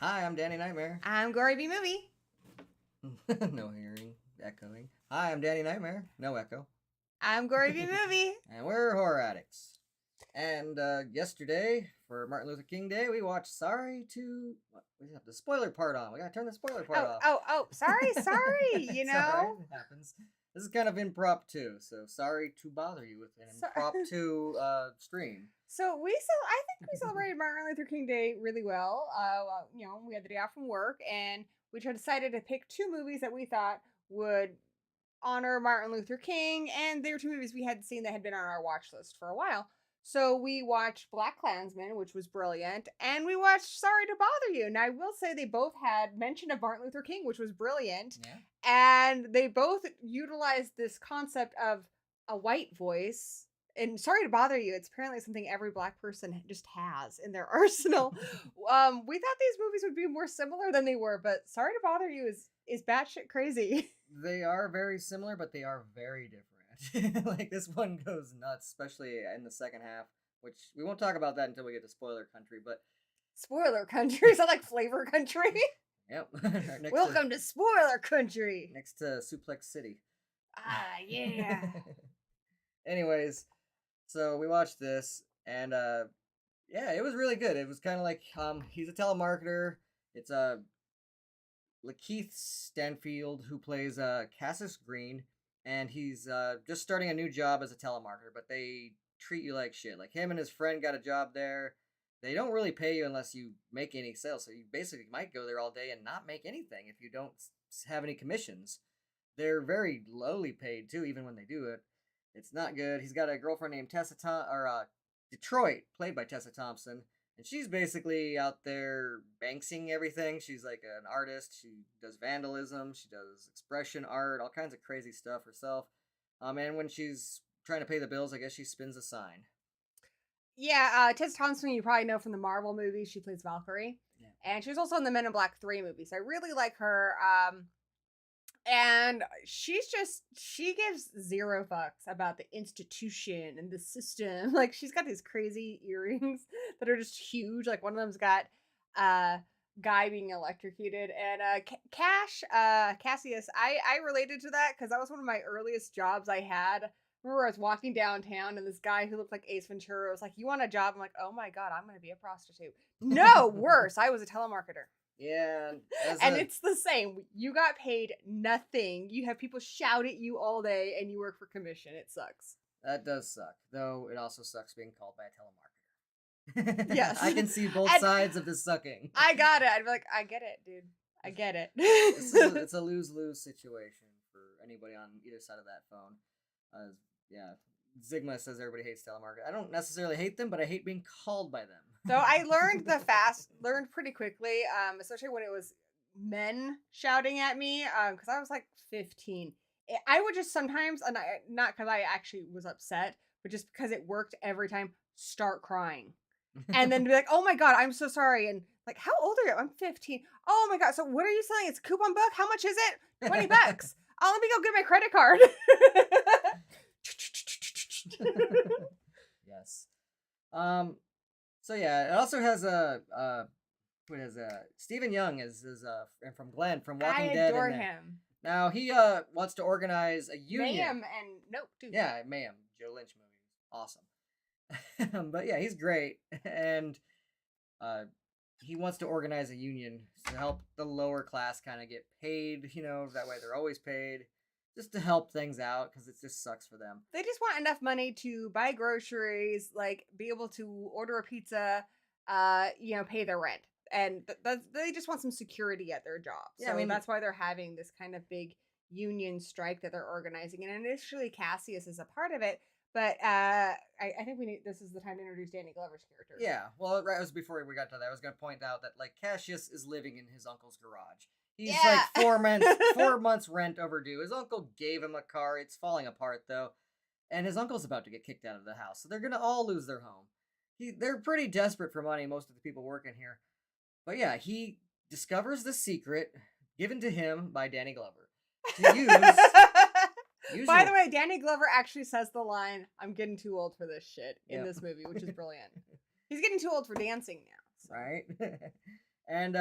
Hi, I'm Danny Knightmare. I'm Gory B Movie. No hearing, echoing. Hi, I'm Danny Knightmare. No echo. I'm Gory B Movie. And we're Horror Addicts. And yesterday, for Martin Luther King Day, we watched We have the spoiler part on. We gotta turn the spoiler part off. Sorry. It's alright, it happens. This is kind of impromptu, so sorry to bother you with an impromptu stream. I think we celebrated Martin Luther King Day really well. We had the day off from work, and we decided to pick two movies that we thought would honor Martin Luther King, and they were two movies we had seen that had been on our watch list for a while. So we watched Black Klansman, which was brilliant, and we watched Sorry to Bother You. Now, I will say they both had mention of Martin Luther King, which was brilliant, and they both utilized this concept of a white voice. And Sorry to Bother You, it's apparently something every Black person just has in their arsenal. We thought these movies would be more similar than they were, but Sorry to Bother You is batshit crazy. They are very similar, but they are very different. Like, this one goes nuts, especially in the second half, which we won't talk about that until we get to spoiler country, but... Spoiler country? Is that like flavor country? Yep. Welcome to spoiler country! Next to Suplex City. Ah, yeah. Anyways, so we watched this, and it was really good. It was kind of like, he's a telemarketer. It's Lakeith Stanfield, who plays Cassius Green, and he's just starting a new job as a telemarketer, but they treat you like shit. Like, him and his friend got a job there. They don't really pay you unless you make any sales, so you basically might go there all day and not make anything if you don't have any commissions. They're very lowly paid, too, even when they do it. It's not good. He's got a girlfriend named Detroit, played by Tessa Thompson. And she's basically out there banksing everything. She's like an artist. She does vandalism. She does expression art, all kinds of crazy stuff herself. And when she's trying to pay the bills, I guess she spins a sign. Yeah, Tessa Thompson you probably know from the Marvel movies. She plays Valkyrie. Yeah. And she was also in the Men in Black 3 movies. I really like her. And she gives zero fucks about the institution and the system. Like, she's got these crazy earrings that are just huge. Like, one of them's got guy being electrocuted. And Cassius, I related to that because that was one of my earliest jobs I had. I remember I was walking downtown and this guy who looked like Ace Ventura was like, "You want a job?" I'm like, "Oh my God, I'm going to be a prostitute." No, worse. I was a telemarketer. Yeah. It's the same. You got paid nothing. You have people shout at you all day and you work for commission. It sucks. That does suck. Though it also sucks being called by a telemarketer. Yes. I can see both sides of this sucking. I got it. I'd be like, I get it, dude. I get it. It's a lose-lose situation for anybody on either side of that phone. Zigma says everybody hates telemarketer. I don't necessarily hate them, but I hate being called by them. So I learned pretty quickly, especially when it was men shouting at me, because I was like 15. I would just sometimes, and not because I actually was upset, but just because it worked every time, start crying. And then be like, "Oh my God, I'm so sorry." And like, "How old are you?" "I'm 15. "Oh my God, so what are you selling? It's a coupon book? How much is it?" $20. "Oh, let me go get my credit card." Yes. So yeah, it also has Stephen Young is from Glenn from Walking Dead. I adore him. Now he wants to organize a union. Mayhem and nope, dude. Yeah, Mayhem, Joe Lynch movie, awesome. But yeah, he's great, and he wants to organize a union to help the lower class kind of get paid. You know, that way they're always paid. Just to help things out, because it just sucks for them. They just want enough money to buy groceries, like be able to order a pizza, pay their rent, and they just want some security at their job. Yeah, so I mean that's why they're having this kind of big union strike that they're organizing. And initially Cassius is a part of it, but I think this is the time to introduce Danny Glover's character. Yeah, well, right, it was before we got to that. I was going to point out that like Cassius is living in his uncle's garage. He's like 4 months rent overdue. His uncle gave him a car. It's falling apart, though. And his uncle's about to get kicked out of the house. So they're going to all lose their home. They're pretty desperate for money, most of the people working here. But yeah, he discovers the secret given to him by Danny Glover to use. By the way, Danny Glover actually says the line, "I'm getting too old for this shit" in this movie, which is brilliant. He's getting too old for dancing now. So. Right? And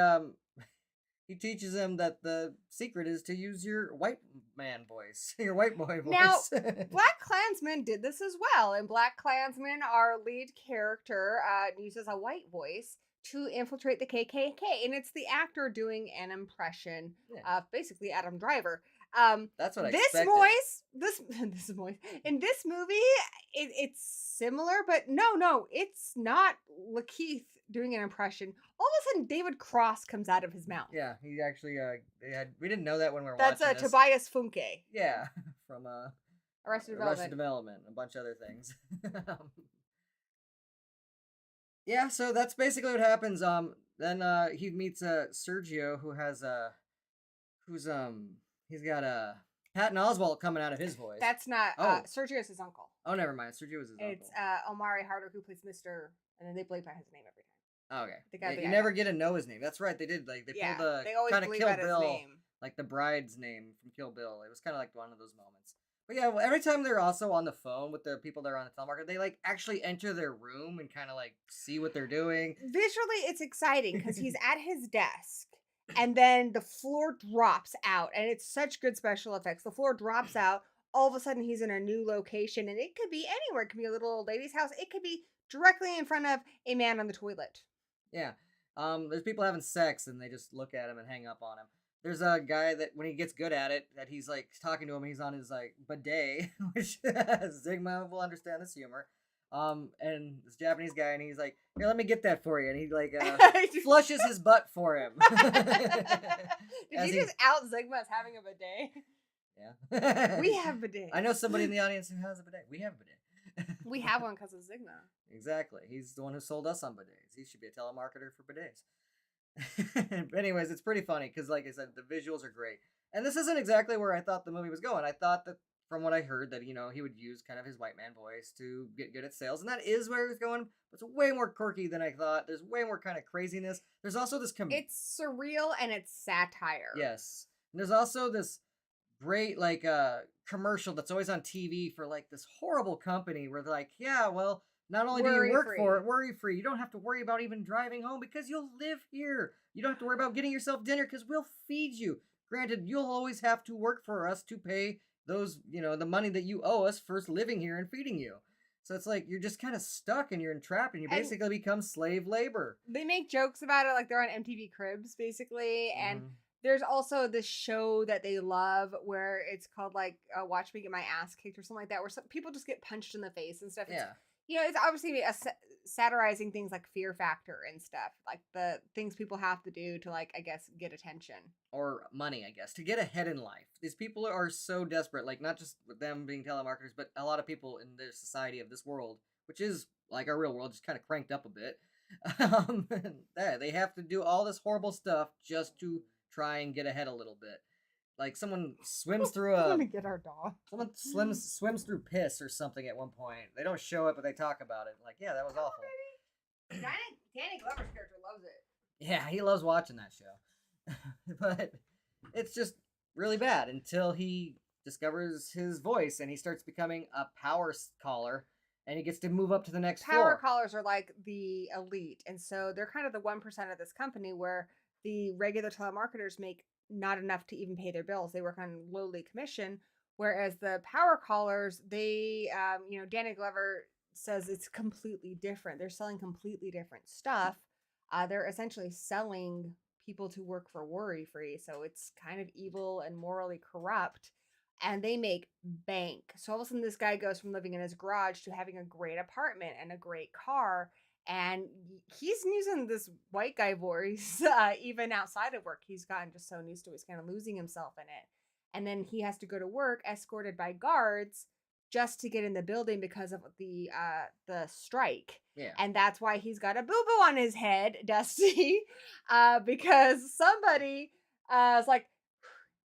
he teaches him that the secret is to use your white man voice, your white boy Now, voice. Black Klansman did this as well. In Black Klansman, our lead character uses a white voice to infiltrate the KKK, and it's the actor doing an impression Yeah. of basically Adam Driver. That's what I This expected. voice, this voice in this movie, it's similar, but no, it's not Lakeith doing an impression. All of a sudden, David Cross comes out of his mouth. Yeah, he actually we didn't know that when we were That's watching this. Tobias Funke. Yeah, from Arrested Arrested Development. Development, a bunch of other things. Yeah, so that's basically what happens. Then he meets Sergio, who has who's he's got Patton Oswalt coming out of his voice. That's not Oh. Sergio's his uncle. Oh, never mind. Sergio was his It's uncle. Omari Harder who plays Mr. And then they bleep out his name every time. Oh, okay. the guy- the You guy. never get to know his name. That's right. They did like they Yeah, pulled the they always kind of bleep Kill out his Bill, name. like the bride's name from Kill Bill. It was kind of like one of those moments. But yeah, well, every time they're also on the phone with the people that are on the telemarketer, they like actually enter their room and kind of like see what they're doing. Visually, it's exciting because he's at his desk, and then the floor drops out, and it's such good special effects. The floor drops out. All of a sudden, he's in a new location, and it could be anywhere. It could be a little old lady's house. It could be directly in front of a man on the toilet. Yeah. There's people having sex and they just look at him and hang up on him. There's a guy that when he gets good at it, that he's like talking to him, he's on his like bidet, which Zigma will understand this humor. And this Japanese guy, and he's like, "Here, let me get that for you," and he like flushes his butt for him. Did As you he- just out Zigma as having a bidet? Yeah. We have bidets. I know somebody in the audience who has a bidet. We have a bidet. We have one because of Zigma. Exactly. He's the one who sold us on bidets. He should be a telemarketer for bidets. But anyways, it's pretty funny because, like I said, the visuals are great. And this isn't exactly where I thought the movie was going. I thought that, from what I heard, that, he would use kind of his white man voice to get good at sales. And that is where he was going. But it's way more quirky than I thought. There's way more kind of craziness. There's also this... It's surreal and it's satire. Yes. And there's also this great, like, commercial that's always on TV for, like, this horrible company where they're like, yeah, well... Not only do you work for it, worry-free. You don't have to worry about even driving home because you'll live here. You don't have to worry about getting yourself dinner because we'll feed you. Granted, you'll always have to work for us to pay those, the money that you owe us for living here and feeding you. So it's like you're just kind of stuck and you're entrapped and you basically become slave labor. They make jokes about it like they're on MTV Cribs, basically. And there's also this show that they love where it's called like Watch Me Get My Ass Kicked or something like that, where some people just get punched in the face and stuff. Yeah. It's obviously satirizing things like Fear Factor and stuff, like the things people have to do to, like, I guess, get attention. Or money, I guess, to get ahead in life. These people are so desperate, like, not just with them being telemarketers, but a lot of people in the society of this world, which is, like, our real world, just kind of cranked up a bit. They have to do all this horrible stuff just to try and get ahead a little bit. Like, someone swims through I'm gonna get our dog. Someone swims through piss or something at one point. They don't show it, but they talk about it. Like, yeah, that was awful. Danny Glover's character loves it. Yeah, he loves watching that show. But it's just really bad until he discovers his voice and he starts becoming a power caller and he gets to move up to the next floor. Power callers are like the elite, and so they're kind of the 1% of this company where the regular telemarketers make not enough to even pay their bills. They work on lowly commission, whereas the power callers, they, Danny Glover says it's completely different. They're selling completely different stuff. They're essentially selling people to work for worry-free, so it's kind of evil and morally corrupt, and they make bank. So all of a sudden, this guy goes from living in his garage to having a great apartment and a great car. And he's using this white guy voice even outside of work. He's gotten just so used to it. He's kind of losing himself in it. And then he has to go to work escorted by guards just to get in the building because of the strike. Yeah. And that's why he's got a boo-boo on his head, Dusty, because somebody is like,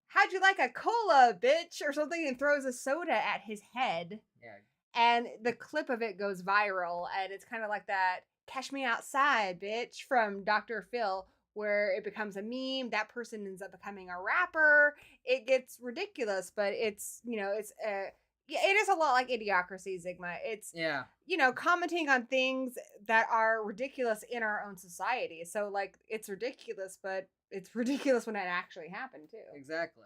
how'd you like a cola, bitch? Or something, and throws a soda at his head. Yeah. And the clip of it goes viral, and it's kind of like that "Catch Me Outside, bitch" from Dr. Phil, where it becomes a meme. That person ends up becoming a rapper. It gets ridiculous, but it's Yeah, it is a lot like Idiocracy, Zigma. It's, Yeah, commenting on things that are ridiculous in our own society. So, like, it's ridiculous, but it's ridiculous when it actually happened, too. exactly.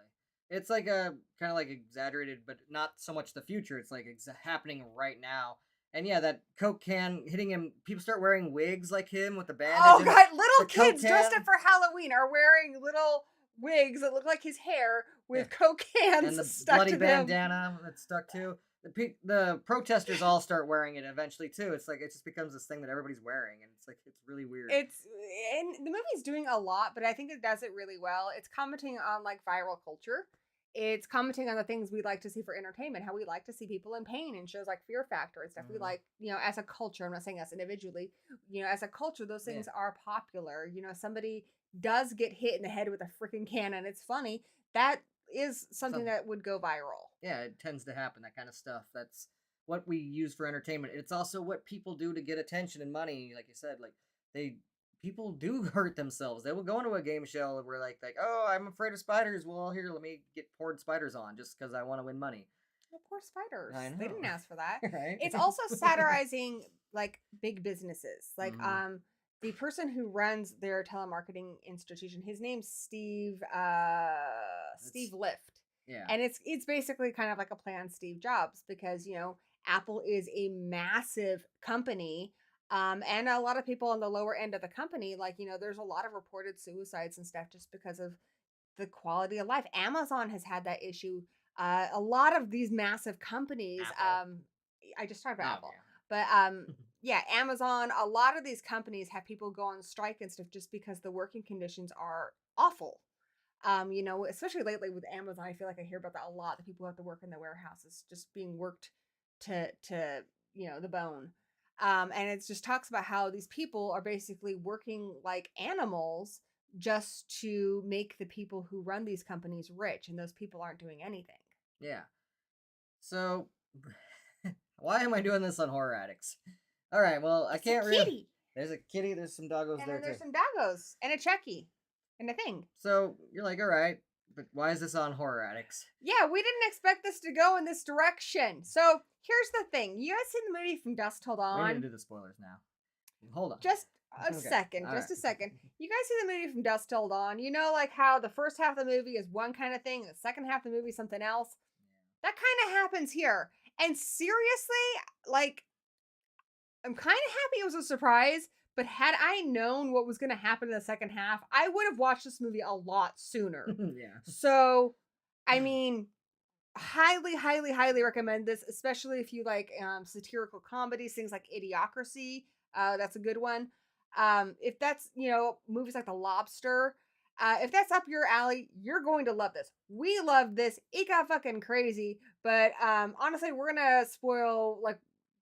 It's like a kind of like exaggerated, but not so much the future. It's like happening right now. And yeah, that Coke can hitting him. People start wearing wigs like him with the bandage. Oh, And God. the Little Coke kids dressed can up for Halloween are wearing little wigs that look like his hair yeah, with Coke cans and the stuck bloody to them. bandana that's stuck to. The protesters all start wearing it eventually too. It's like it just becomes this thing that everybody's wearing, and it's like it's really weird. And the movie's doing a lot, but I think it does it really well. It's commenting on like viral culture. It's commenting on the things we like to see for entertainment, how we like to see people in pain in shows like Fear Factor and stuff. We like, as a culture, I'm not saying us individually, as a culture, those things are popular. Somebody does get hit in the head with a freaking cannon. It's funny. That is something that would go viral. Yeah, it tends to happen, that kind of stuff. That's what we use for entertainment. It's also what people do to get attention and money, like you said. Like people do hurt themselves. They will go into a game show where like oh, I'm afraid of spiders. Well, here, let me get poured spiders on just because I want to win money. Well, poor spiders. I know. They didn't ask for that. Right? It's also satirizing like big businesses. Like the person who runs their telemarketing institution, his name's Steve Lift. Yeah. And it's basically kind of like a play on Steve Jobs because, Apple is a massive company. And a lot of people on the lower end of the company, like, there's a lot of reported suicides and stuff just because of the quality of life. Amazon has had that issue. A lot of these massive companies, I just talked about Apple, but yeah, Amazon, a lot of these companies have people go on strike and stuff just because the working conditions are awful. Especially lately with Amazon, I feel like I hear about that a lot. The people who have to work in the warehouses just being worked to the bone. And it just talks about how these people are basically working like animals just to make the people who run these companies rich, and those people aren't doing anything. Yeah. So, why am I doing this on Horror Addicts? All right, well, I can't really. There's a kitty. There's some doggos and there there's too. Some doggos and a Chucky and a thing. So you're like, all right, but why is this on Horror Addicts? Yeah, we didn't expect this to go in this direction. So here's the thing: you guys seen the movie From Dusk Till Dawn? We need to do the spoilers now. Hold on. Just a second. You guys see the movie From Dusk Till Dawn? You know, like how the first half of the movie is one kind of thing, and the second half of the movie is something else. That kind of happens here. And seriously, like, I'm kind of happy it was a surprise. But had I known what was going to happen in the second half, I would have watched this movie a lot sooner. Yeah. So, I mean, highly, highly, highly recommend this, especially if you like satirical comedies, things like Idiocracy. That's a good one. If that's, movies like The Lobster, if that's up your alley, you're going to love this. We love this. It got fucking crazy. But honestly, we're going to spoil like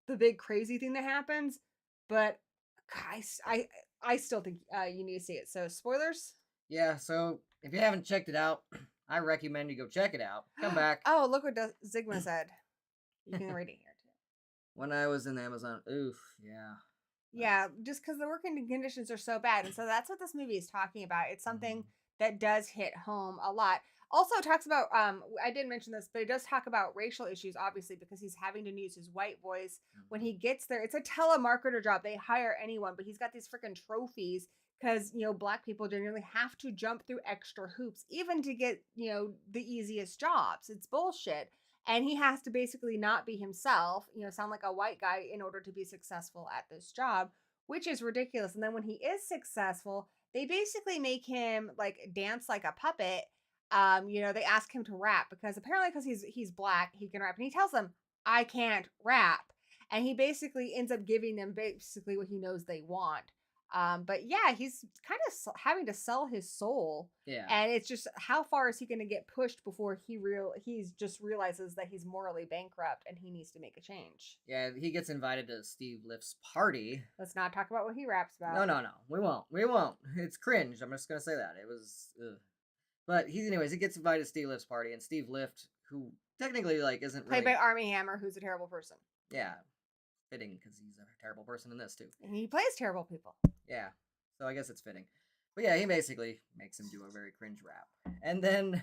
the big crazy thing that happens. But I still think you need to see it. So spoilers? Yeah, so if you haven't checked it out, I recommend you go check it out. Come back. Oh, look what Zigma said. You can read it here too. When I was in Amazon, oof, yeah. Yeah, just because the working conditions are so bad. And so that's what this movie is talking about. It's something that does hit home a lot. Also talks about, I didn't mention this, but it does talk about racial issues, obviously, because he's having to use his white voice when he gets there. It's a telemarketer job. They hire anyone, but he's got these freaking trophies because, Black people generally have to jump through extra hoops, even to get, the easiest jobs. It's bullshit. And he has to basically not be himself, sound like a white guy in order to be successful at this job, which is ridiculous. And then when he is successful, they basically make him like dance like a puppet. They ask him to rap because he's Black, he can rap. And he tells them, I can't rap. And he basically ends up giving them basically what he knows they want. But yeah, he's kind of having to sell his soul. Yeah. And it's just, how far is he going to get pushed before he's just realizes that he's morally bankrupt and he needs to make a change. Yeah, he gets invited to Steve Lift's party. Let's not talk about what he raps about. No. We won't. It's cringe. I'm just going to say that. It was, ugh. But he gets invited to Steve Lift's party, and Steve Lift, who technically, like, isn't really... Played by Armie Hammer, who's a terrible person. Yeah. Fitting, because he's a terrible person in this, too. And he plays terrible people. Yeah. So I guess it's fitting. But yeah, he basically makes him do a very cringe rap. And then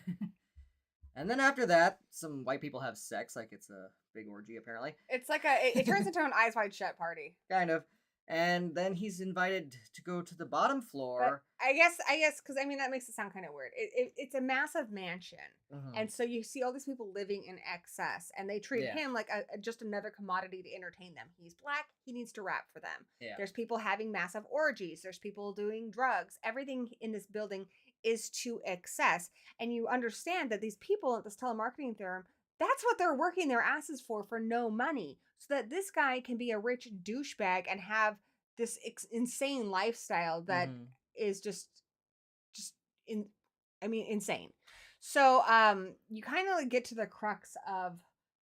And then after that, some white people have sex, like it's a big orgy, apparently. It's like it turns into an Eyes Wide Shut party. Kind of. And then he's invited to go to the bottom But floor. I guess, because I mean that makes it sound kind of weird. It's a massive mansion, Mhm. and so you see all these people living in excess, and they treat Yeah. him like just another commodity to entertain them. He's black; he needs to rap for them. Yeah. There's people having massive orgies. There's people doing drugs. Everything in this building is to excess, and you understand that these people at this telemarketing firm. That's what they're working their asses for no money, so that this guy can be a rich douchebag and have this insane lifestyle that Mhm. is just in I mean insane. So you kind of get to the crux of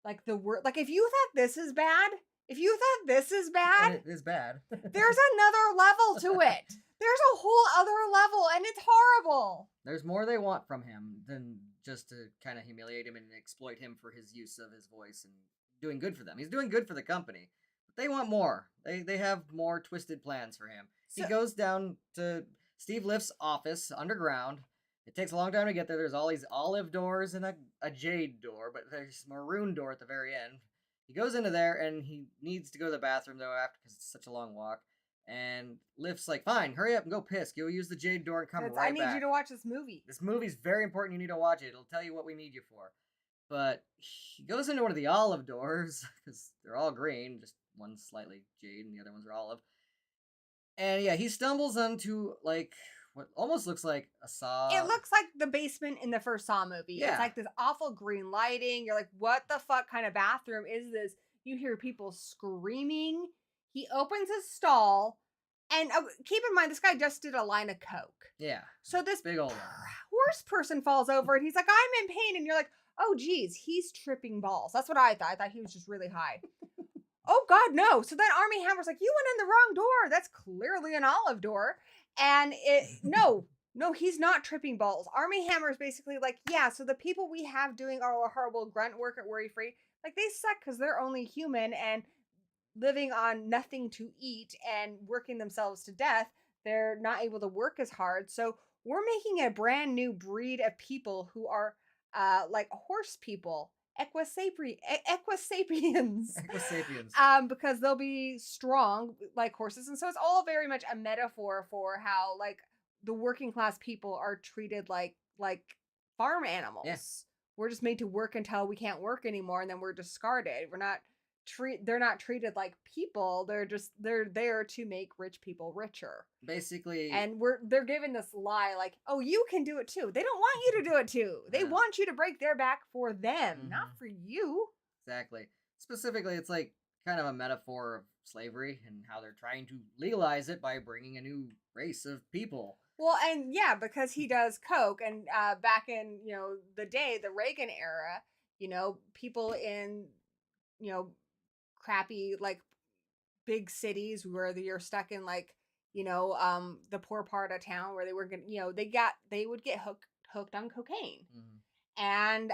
like the word, like if you thought this is bad, if you thought this is And bad, it is bad. there's another level to it. There's a whole other level and it's horrible. There's more they want from him than just to kind of humiliate him and exploit him for his use of his voice and doing good for them. He's doing good for the company, but they want more. They have more twisted plans for him. He So, goes down to Steve Lift's office underground. It takes a long time to get there. There's all these olive doors and a jade door, but there's a maroon door at the very end. He goes into there and he needs to go to the bathroom though after because it's such a long walk. And Lift's like, "Fine, hurry up and go piss. Go use the jade door and come I right need back. you to watch this movie. This movie's very important. You need to watch it. It'll tell you what we need you for." But he goes into one of the olive doors because they're all green. Just one's slightly jade and the other ones are olive. And yeah, he stumbles onto like what almost looks like a saw. It looks like the basement in the first Saw movie. Yeah. It's like this awful green lighting. You're like, what the fuck kind of bathroom is this? You hear people screaming. He opens his stall. And keep in mind, this guy just did a line of coke. Yeah. So this Big old one. horse person falls over and he's like, I'm in pain. And you're like, oh, geez, he's tripping balls. That's what I thought. I thought he was just really high. Oh, God, no. So then Army Hammer's like, you went in the wrong door. That's clearly an olive door. And no, he's not tripping balls. Army Hammer is basically like, yeah, so the people we have doing our horrible grunt work at Worry Free, like they suck because they're only human and living on nothing to eat and working themselves to death. They're not able to work as hard. So we're making a brand new breed of people who are like horse people, equisapiens. Equisapiens. Because they'll be strong like horses. And so it's all very much a metaphor for how like the working class people are treated like farm animals. Yeah. We're just made to work until we can't work anymore and then we're discarded. They're not treated like people. They're there to make rich people richer. Basically. And they're given this lie like, oh, you can do it too. They don't want you to do it too. They want you to break their back for them, not for you. Exactly. Specifically, it's like kind of a metaphor of slavery and how they're trying to legalize it by bringing a new race of people. Well, and yeah, because he does coke, and back in the day, the Reagan era, people in crappy like big cities where you're stuck in like the poor part of town where they were gonna they would get hooked on cocaine. And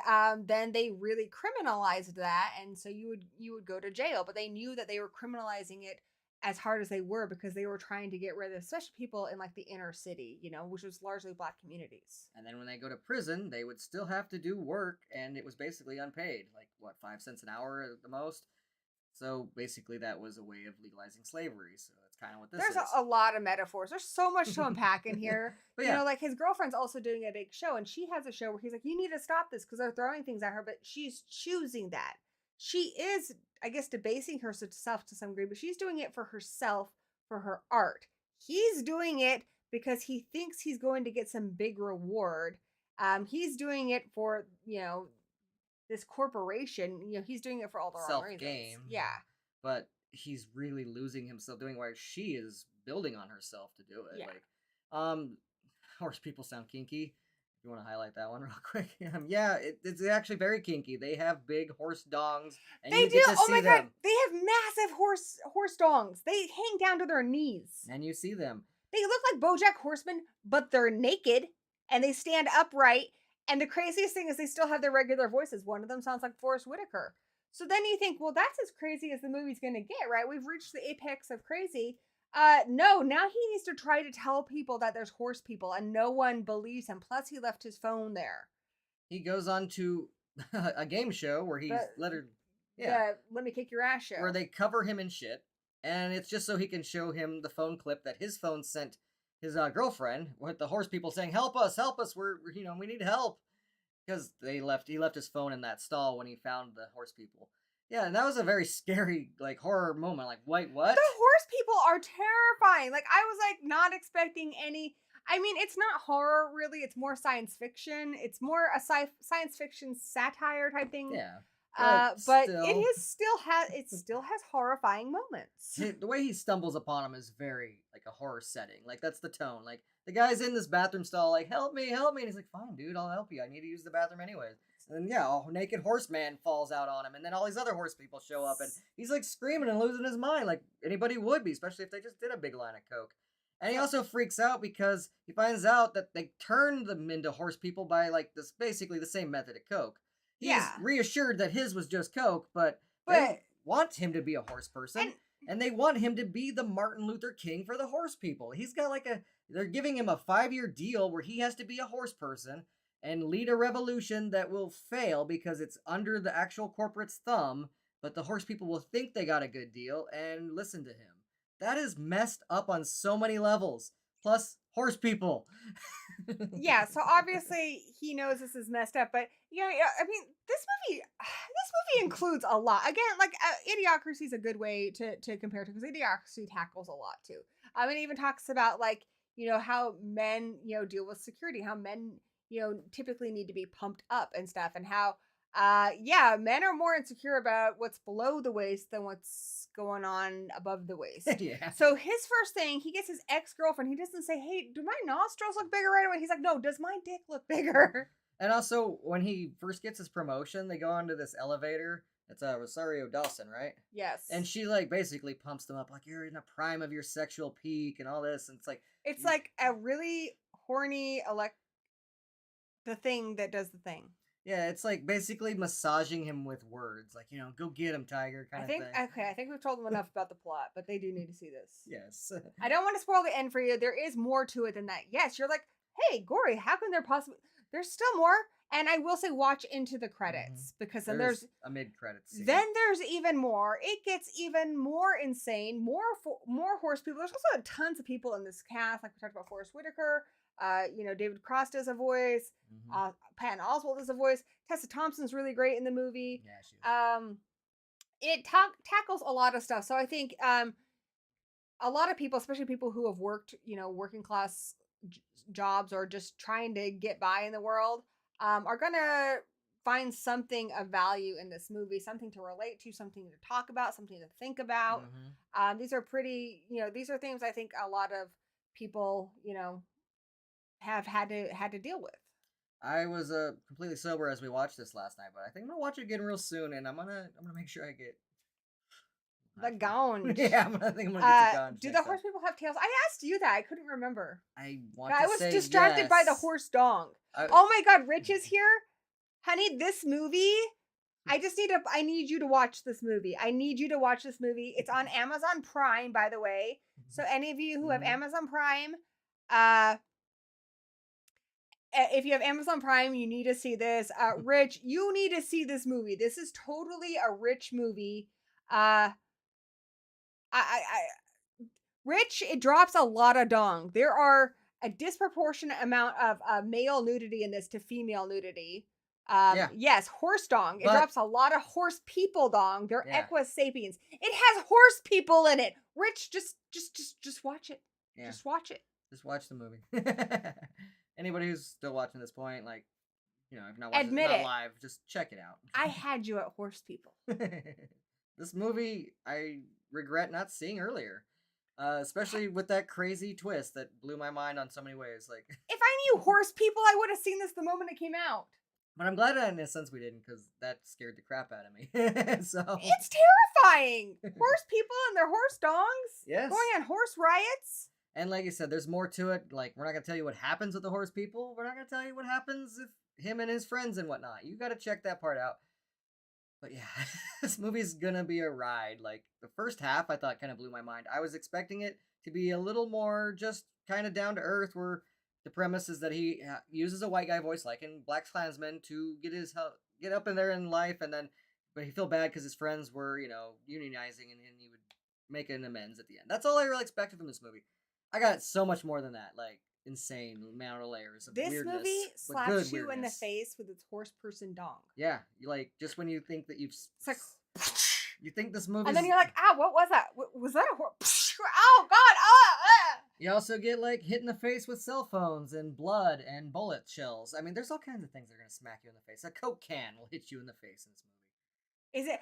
then they really criminalized that, and so you would go to jail, but they knew that they were criminalizing it as hard as they were because they were trying to get rid of especially people in like the inner city, which was largely black communities. And then when they go to prison, they would still have to do work, and it was basically unpaid, like what, 5 cents an hour at the most. So basically, that was a way of legalizing slavery. So that's kind of what this is. There's a lot of metaphors. There's so much to unpack in here. But yeah. Like his girlfriend's also doing a big show, and she has a show where he's like, you need to stop this because they're throwing things at her, but she's choosing that. She is, I guess, debasing herself to some degree, but she's doing it for herself, for her art. He's doing it because he thinks he's going to get some big reward. He's doing it for, this corporation, he's doing it for all the wrong reasons. Self-gain. Yeah. But he's really losing himself doing why she is building on herself to do it. Yeah. Like, horse people sound kinky. If you want to highlight that one real quick. Yeah, it's actually very kinky. They have big horse dongs. And They you do. Get to Oh see my them. God. They have massive horse dongs. They hang down to their knees. And you see them. They look like BoJack Horseman, but they're naked and they stand upright. And the craziest thing is they still have their regular voices. One of them sounds like Forrest Whitaker. So then you think, well, that's as crazy as the movie's going to get, right? We've reached the apex of crazy. No, now he needs to try to tell people that there's horse people and no one believes him. Plus he left his phone there. he goes on to a game show where he's yeah, Let Me Kick Your Ass show. where they cover him in shit, and it's just so he can show him the phone clip that his phone sent his girlfriend with the horse people saying, help us, we need help. Because he left his phone in that stall when he found the horse people. Yeah, and that was a very scary, like, horror moment. Like, wait, what? The horse people are terrifying. Like, I was, like, not expecting any... I mean, it's not horror, really. It's more science fiction. It's more a science fiction satire type thing. Yeah. But it still has horrifying moments. The way he stumbles upon him is very, like, a horror setting. Like, that's the tone. Like, the guy's in this bathroom stall, like, help me. And he's like, fine, dude, I'll help you. I need to use the bathroom anyways. And then, yeah, a naked horseman falls out on him. And then all these other horse people show up. And he's, like, screaming and losing his mind. Like, anybody would be, especially if they just did a big line of coke. And he also freaks out because he finds out that they turned them into horse people by, like, this basically the same method of coke. He's reassured that his was just coke, but they want him to be a horse person. And they want him to be the Martin Luther King for the horse people. He's got they're giving him a 5-year deal where he has to be a horse person and lead a revolution that will fail because it's under the actual corporate's thumb, but the horse people will think they got a good deal and listen to him. That is messed up on so many levels. Plus, horse people. Yeah, so obviously he knows this is messed up, but I mean, this movie includes a lot. Again, like Idiocracy is a good way to compare to, because Idiocracy tackles a lot too. I mean, it even talks about like how men deal with security, how men typically need to be pumped up and stuff, and how men are more insecure about what's below the waist than what's going on above the waist. Yeah. So his first thing, he gets his ex-girlfriend. He doesn't say, hey, do my nostrils look bigger right away? He's like, no, does my dick look bigger? And also, when he first gets his promotion, they go onto this elevator. It's Rosario Dawson, right? Yes. And she like basically pumps them up like, you're in the prime of your sexual peak and all this. And it's like a really horny the thing that does the thing. Yeah, it's like basically massaging him with words, like, go get him, tiger, kind of thing. Okay, I think we've told them enough about the plot, but they do need to see this. Yes. I don't want to spoil the end for you. There is more to it than that. Yes, you're like, hey, Gory, how can there possibly... There's still more, and I will say watch into the credits, because then there's a mid-credits scene. Then there's even more. It gets even more insane, more horse people. There's also tons of people in this cast, like we talked about Forrest Whitaker. David Cross does a voice. Patton Oswalt does a voice. Tessa Thompson's really great in the movie. Yeah, she is. It tackles a lot of stuff. So I think a lot of people, especially people who have worked, working class jobs or just trying to get by in the world, are gonna find something of value in this movie, something to relate to, something to talk about, something to think about. These are pretty, these are things I think a lot of people, have had to deal with. I was completely sober as we watched this last night, but I think I'm gonna watch it again real soon, and I'm gonna make sure I get the gown. Yeah, I think I'm gonna get the gown. Do the horse people have tails? I asked you that. I couldn't remember. I was distracted by the horse dong. Oh my God, Rich is here, honey. This movie. I need you to watch this movie. I need you to watch this movie. It's on Amazon Prime, by the way. So any of you who have Amazon Prime, if you have Amazon Prime, you need to see this. Rich, you need to see this movie. This is totally a Rich movie. Rich, it drops a lot of dong. There are a disproportionate amount of male nudity in this to female nudity. Yes, horse dong. It drops a lot of horse people dong. They're equus sapiens. It has horse people in it. Rich, just watch it. Yeah. Just watch it. Just watch the movie. Anybody who's still watching this point, like, if not watching it live, just check it out. I had you at horse people. This movie, I regret not seeing earlier. Especially with that crazy twist that blew my mind on so many ways. Like, if I knew horse people, I would have seen this the moment it came out. But I'm glad in a sense we didn't, because that scared the crap out of me. So it's terrifying. Horse people and their horse dongs. Yes. Going on horse riots. And like you said, there's more to it. Like, we're not going to tell you what happens with the horse people. We're not going to tell you what happens if him and his friends and whatnot. You got to check that part out. But yeah, this movie's going to be a ride. Like, the first half I thought kind of blew my mind. I was expecting it to be a little more just kind of down to earth, where the premise is that he uses a white guy voice like in Black Klansman to get up in there in life, and then but he feel bad because his friends were unionizing, and he would make an amends at the end. That's all I really expected from this movie. I got so much more than that, like insane amount of layers of This weirdness. movie but good slaps you in the weirdness. face with its horse person dong. Yeah, you like just when you think that It's like, you think this movie, and then you're like, ah, what was that? Was that a horse? Oh God! Ah! You also get like hit in the face with cell phones and blood and bullet shells. I mean, there's all kinds of things that are gonna smack you in the face. A Coke can will hit you in the face in this movie. Is it,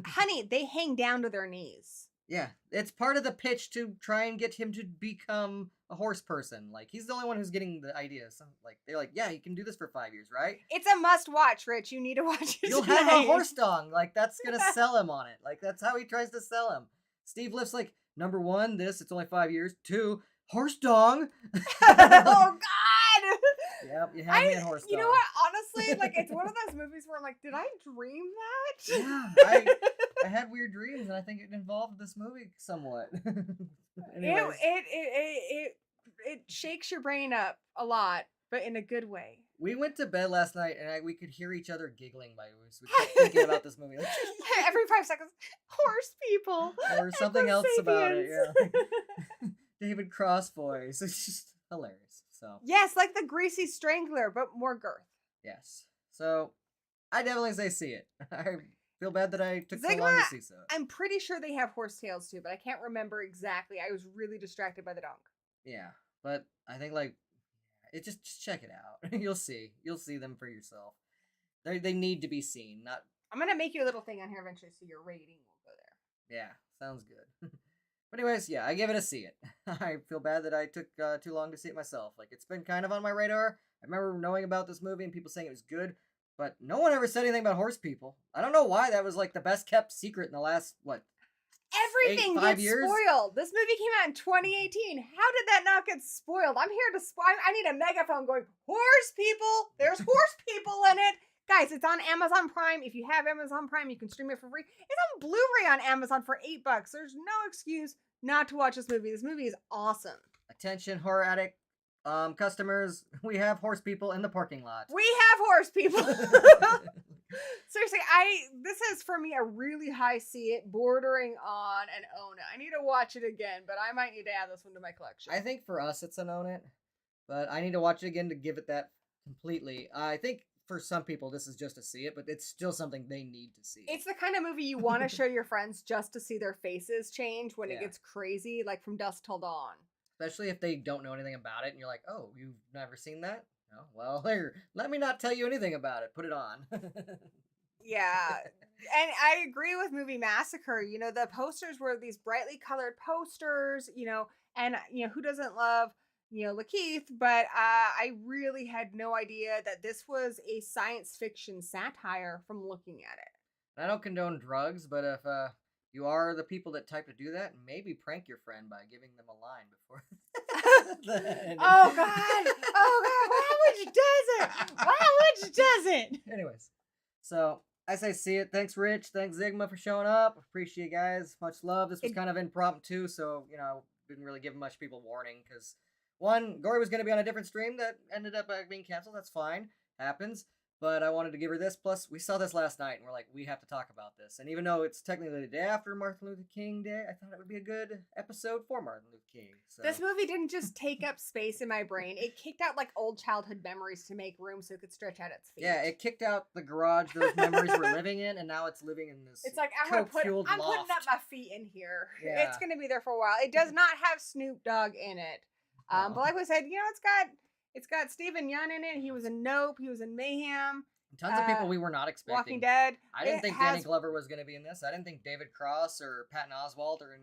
honey? They hang down to their knees. Yeah, it's part of the pitch to try and get him to become a horse person. Like he's the only one who's getting the idea. So like they're like, yeah, you can do this for 5 years, right? It's a must watch, Rich. You need to watch it. You'll have a horse dong. Like that's gonna sell him on it. Like that's how he tries to sell him. Steve Lift's like, number 1, this, it's only 5 years. 2, horse dong. Oh God! Yep, you have me at horse dong. You know what? Honestly, like it's one of those movies where I'm like, did I dream that? Yeah, I had weird dreams, and I think it involved this movie somewhat. Anyways. It shakes your brain up a lot, but in a good way. We went to bed last night, and we could hear each other giggling by we kept thinking about this movie. Like, Every 5 seconds, horse people. or something else about it. Sapiens. Yeah. David Cross voice. It's just hilarious. So Yes, like the Greasy Strangler, but more girth. yes. So I definitely say see it. I feel bad that I took so long to Zygma, see so. I'm pretty sure they have horse tails too, but I can't remember exactly. I was really distracted by the donk. Yeah, but I think like it just check it out. You'll see them for yourself. They need to be seen. Not. I'm gonna make you a little thing on here eventually, so your rating will go there. Yeah, sounds good. But anyways, yeah, I give it a see it. I feel bad that I took too long to see it myself. Like it's been kind of on my radar. I remember knowing about this movie and people saying it was good, but no one ever said anything about horse people. I don't know why that was like the best kept secret in the last Everything 5 gets years? spoiled. This movie came out in 2018. How did that not get spoiled? I'm here to spoil. I need a megaphone going, horse people. There's horse people in it. Guys, it's on Amazon Prime. If you have Amazon Prime, you can stream it for free. It's on Blu-ray on Amazon for $8. There's no excuse not to watch this movie. This movie is awesome. Attention, Horror Addict customers. We have horse people in the parking lot. We have horse people. Seriously, this is for me a really high see it, bordering on an own it. I need to watch it again, but I might need to add this one to my collection. I think for us it's an own it, but I need to watch it again to give it that completely. I think for some people this is just to see it, but it's still something they need to see. It's the kind of movie you want to show your friends just to see their faces change when it gets crazy, like from dusk till dawn. Especially if they don't know anything about it and you're like, oh, you've never seen that? No? Well, here, let me not tell you anything about it. Put it on. Yeah. And I agree with Movie Massacre. You know, the posters were these brightly colored posters, and, who doesn't love, Lakeith? But I really had no idea that this was a science fiction satire from looking at it. I don't condone drugs, but if you are the people that type to do that, maybe prank your friend by giving them a line before. Oh God! Why would you does it? Anyways, so I say see it. Thanks, Rich. Thanks, Zygma, for showing up. Appreciate you guys. Much love. This was kind of impromptu, so didn't really give much people warning because one, Gory was going to be on a different stream that ended up being canceled. That's fine, happens. But I wanted to give her this. Plus, we saw this last night, and we're like, we have to talk about this. And even though it's technically the day after Martin Luther King Day, I thought it would be a good episode for Martin Luther King. So. This movie didn't just take up space in my brain. It kicked out, like, old childhood memories to make room so it could stretch out its feet. Yeah, it kicked out the garage those memories were living in, and now it's living in this It's like, I'm putting up my feet in here. Yeah. It's going to be there for a while. It does not have Snoop Dogg in it. No. But like we said, it's got Stephen Yeun in it. He was in Nope. He was in Mayhem. Tons of people we were not expecting. Walking Dead. I didn't think Danny Glover was going to be in this. I didn't think David Cross or Patton Oswalt or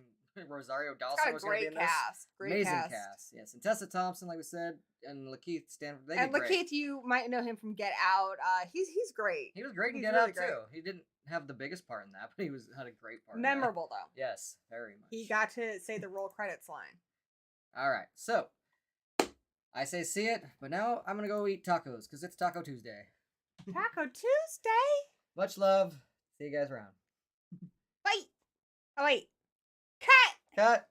Rosario Dawson was going to be in this. Great Amazing cast. Yes, and Tessa Thompson, like we said, and Lakeith Stanford. And Lakeith, you might know him from Get Out. He's great. He was great in Get Out too. He didn't have the biggest part in that, but he had a great part. Memorable though. Yes, very much. He got to say the roll credits line. All right, so I say see it, but now I'm gonna go eat tacos because it's Taco Tuesday. Taco Tuesday. Much love. See you guys around. Bye. Oh wait. Cut. Cut.